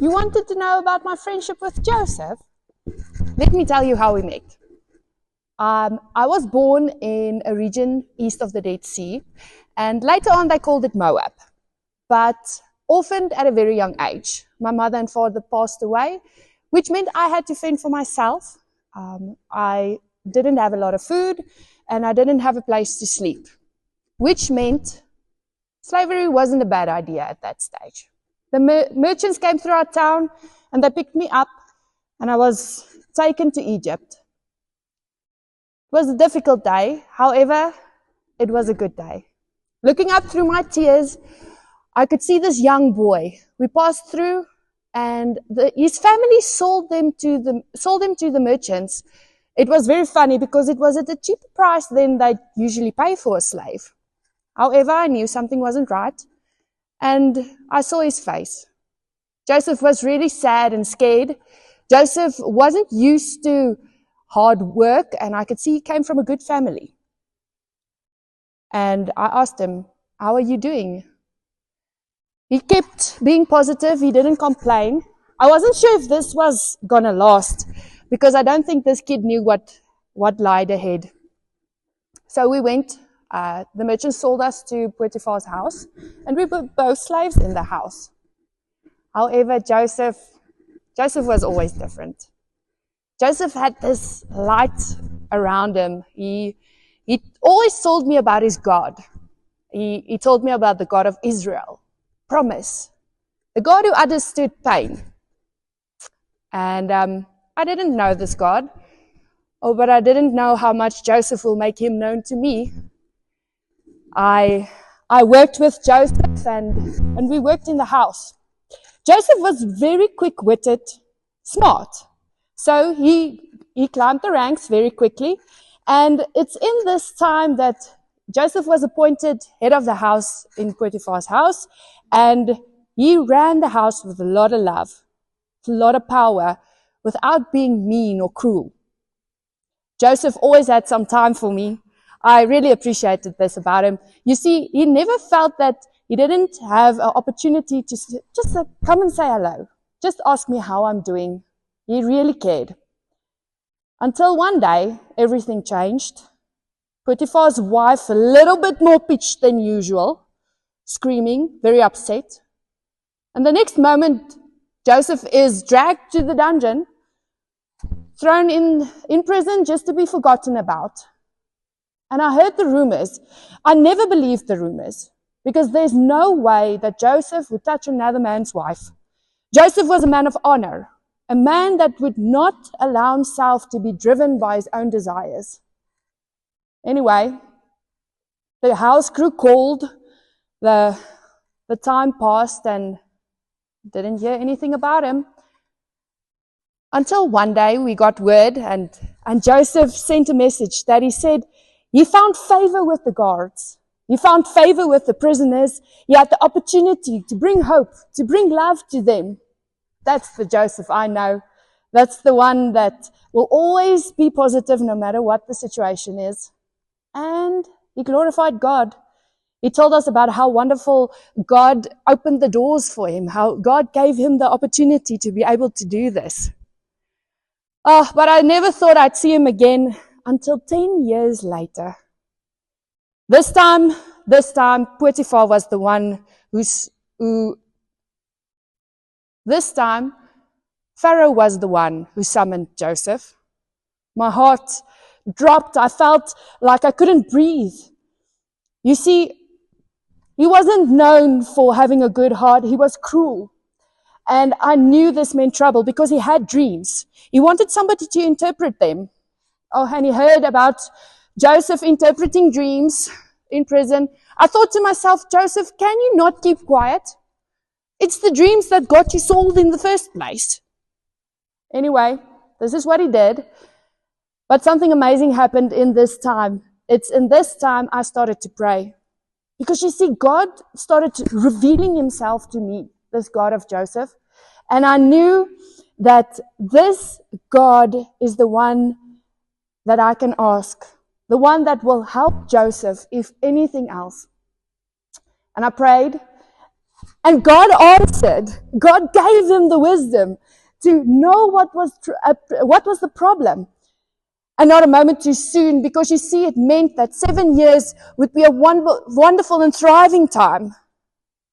You wanted to know about my friendship with Joseph? Let me tell you how we met. I was born in a region east of the Dead Sea, and later on they called it Moab, but orphaned at a very young age. My mother and father passed away, which meant I had to fend for myself. I didn't have a lot of food, and I didn't have a place to sleep, which meant slavery wasn't a bad idea at that stage. The merchants came through our town, and they picked me up, and I was taken to Egypt. It was a difficult day. However, it was a good day. Looking up through my tears, I could see this young boy. We passed through, and his family sold them to the merchants. It was very funny because it was at a cheaper price than they usually pay for a slave. However, I knew something wasn't right, and I saw his face. Joseph was really sad and scared. Joseph wasn't used to hard work, and I could see he came from a good family. And I asked him, "How are you doing?" He kept being positive. He didn't complain. I wasn't sure if this was going to last because I don't think this kid knew what lied ahead. So we went. The merchant sold us to Potiphar's house, and we were both slaves in the house. However, Joseph was always different. Joseph had this light around him. He always told me about his God. He told me about the God of Israel, promise, the God who understood pain. And I didn't know this God, but I didn't know how much Joseph will make him known to me. I worked with Joseph, and we worked in the house. Joseph was very quick-witted, smart. So he climbed the ranks very quickly. And it's in this time that Joseph was appointed head of the house in Potiphar's house. And he ran the house with a lot of love, with a lot of power, without being mean or cruel. Joseph always had some time for me. I really appreciated this about him. You see, he never felt that he didn't have an opportunity to just come and say hello. Just ask me how I'm doing. He really cared. Until one day, everything changed. Potiphar's wife, a little bit more pitched than usual, screaming, very upset. And the next moment, Joseph is dragged to the dungeon, thrown in prison just to be forgotten about. And I heard the rumors. I never believed the rumors because there's no way that Joseph would touch another man's wife. Joseph was a man of honor, a man that would not allow himself to be driven by his own desires. Anyway, the house grew cold. The time passed and didn't hear anything about him. Until one day we got word and Joseph sent a message that he said, he found favor with the guards. He found favor with the prisoners. He had the opportunity to bring hope, to bring love to them. That's the Joseph I know. That's the one that will always be positive no matter what the situation is. And he glorified God. He told us about how wonderful God opened the doors for him, how God gave him the opportunity to be able to do this. But I never thought I'd see him again until 10 years later. This time, Potiphar was the one this time, Pharaoh was the one who summoned Joseph. My heart dropped. I felt like I couldn't breathe. You see, he wasn't known for having a good heart. He was cruel. And I knew this meant trouble because he had dreams. He wanted somebody to interpret them. And he heard about Joseph interpreting dreams in prison. I thought to myself, Joseph, can you not keep quiet? It's the dreams that got you sold in the first place. Anyway, this is what he did. But something amazing happened in this time. It's in this time I started to pray. Because you see, God started revealing himself to me, this God of Joseph. And I knew that this God is the one that I can ask, the one that will help Joseph, if anything else. And I prayed, And God answered. God gave him the wisdom to know what was the problem. And not a moment too soon, because you see, it meant that 7 years would be a wonderful and thriving time.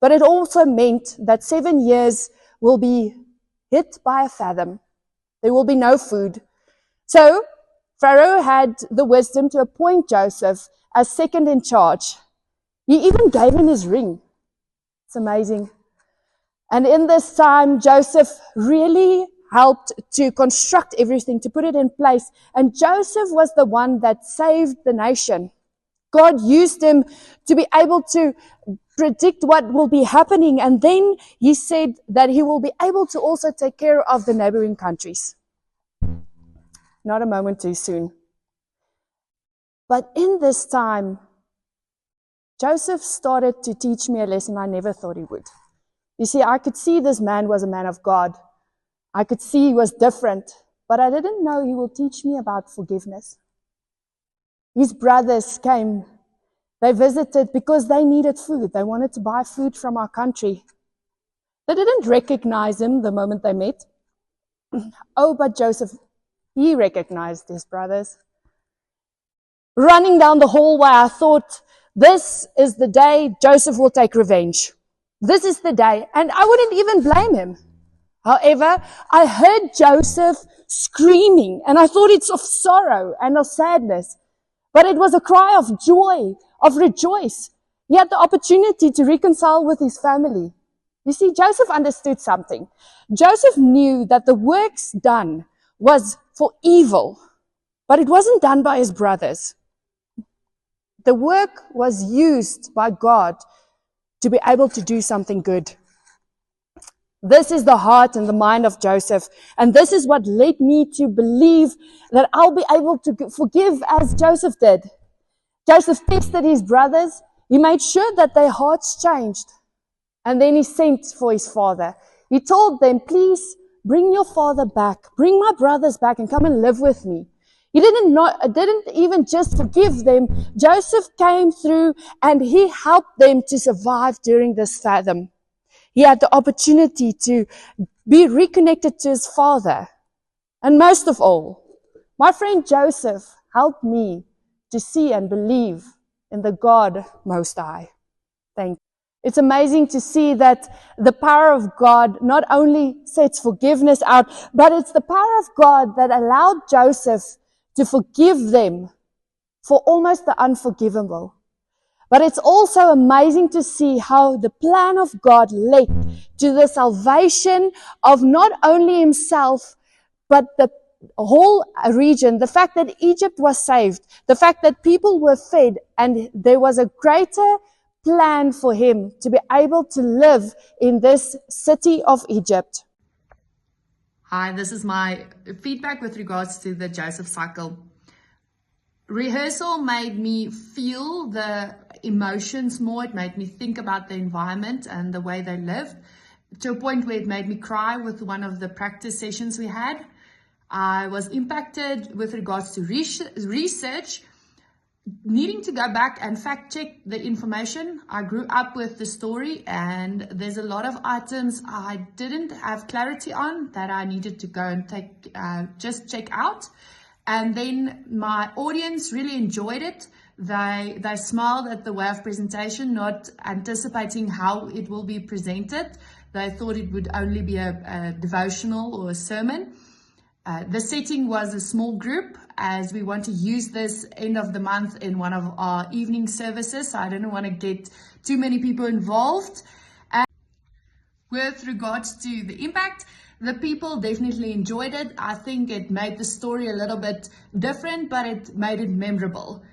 But it also meant that 7 years will be hit by a famine. There will be no food. So Pharaoh had the wisdom to appoint Joseph as second in charge. He even gave him his ring. It's amazing. And in this time, Joseph really helped to construct everything, to put it in place. And Joseph was the one that saved the nation. God used him to be able to predict what will be happening. And then he said that he will be able to also take care of the neighboring countries. Not a moment too soon. But in this time, Joseph started to teach me a lesson I never thought he would. You see, I could see this man was a man of God. I could see he was different, but I didn't know he will teach me about forgiveness. His brothers came. They visited because they needed food. They wanted to buy food from our country. They didn't recognize him the moment they met. Oh, but Joseph, he recognized his brothers. Running down the hallway, I thought, this is the day Joseph will take revenge. This is the day. And I wouldn't even blame him. However, I heard Joseph screaming, and I thought it's of sorrow and of sadness. But it was a cry of joy, of rejoice. He had the opportunity to reconcile with his family. You see, Joseph understood something. Joseph knew that the works done was for evil, but it wasn't done by his brothers. The work was used by God to be able to do something good. This is the heart and the mind of Joseph. And this is what led me to believe that I'll be able to forgive as Joseph did. Joseph tested his brothers. He made sure that their hearts changed. And then he sent for his father. He told them, please bring your father back. Bring my brothers back and come and live with me. He didn't even just forgive them. Joseph came through and he helped them to survive during this famine. He had the opportunity to be reconnected to his father. And most of all, my friend Joseph helped me to see and believe in the God Most High. Thank you. It's amazing to see that the power of God not only sets forgiveness out, but it's the power of God that allowed Joseph to forgive them for almost the unforgivable. But it's also amazing to see how the plan of God led to the salvation of not only himself, but the whole region. The fact that Egypt was saved, the fact that people were fed, and there was a greater plan for him to be able to live in this city of Egypt. Hi, this is my feedback with regards to the Joseph cycle. Rehearsal made me feel the emotions more. It made me think about the environment and the way they lived, to a point where it made me cry with one of the practice sessions we had. I was impacted with regards to research, needing to go back and fact check the information. I grew up with the story, and there's a lot of items I didn't have clarity on that I needed to go and just check out. And then my audience really enjoyed it. They smiled at the way of presentation, not anticipating how it will be presented. They thought it would only be a devotional or a sermon. The setting was a small group, as we want to use this end of the month in one of our evening services. So I didn't want to get too many people involved. And with regards to the impact, the people definitely enjoyed it. I think it made the story a little bit different, but it made it memorable.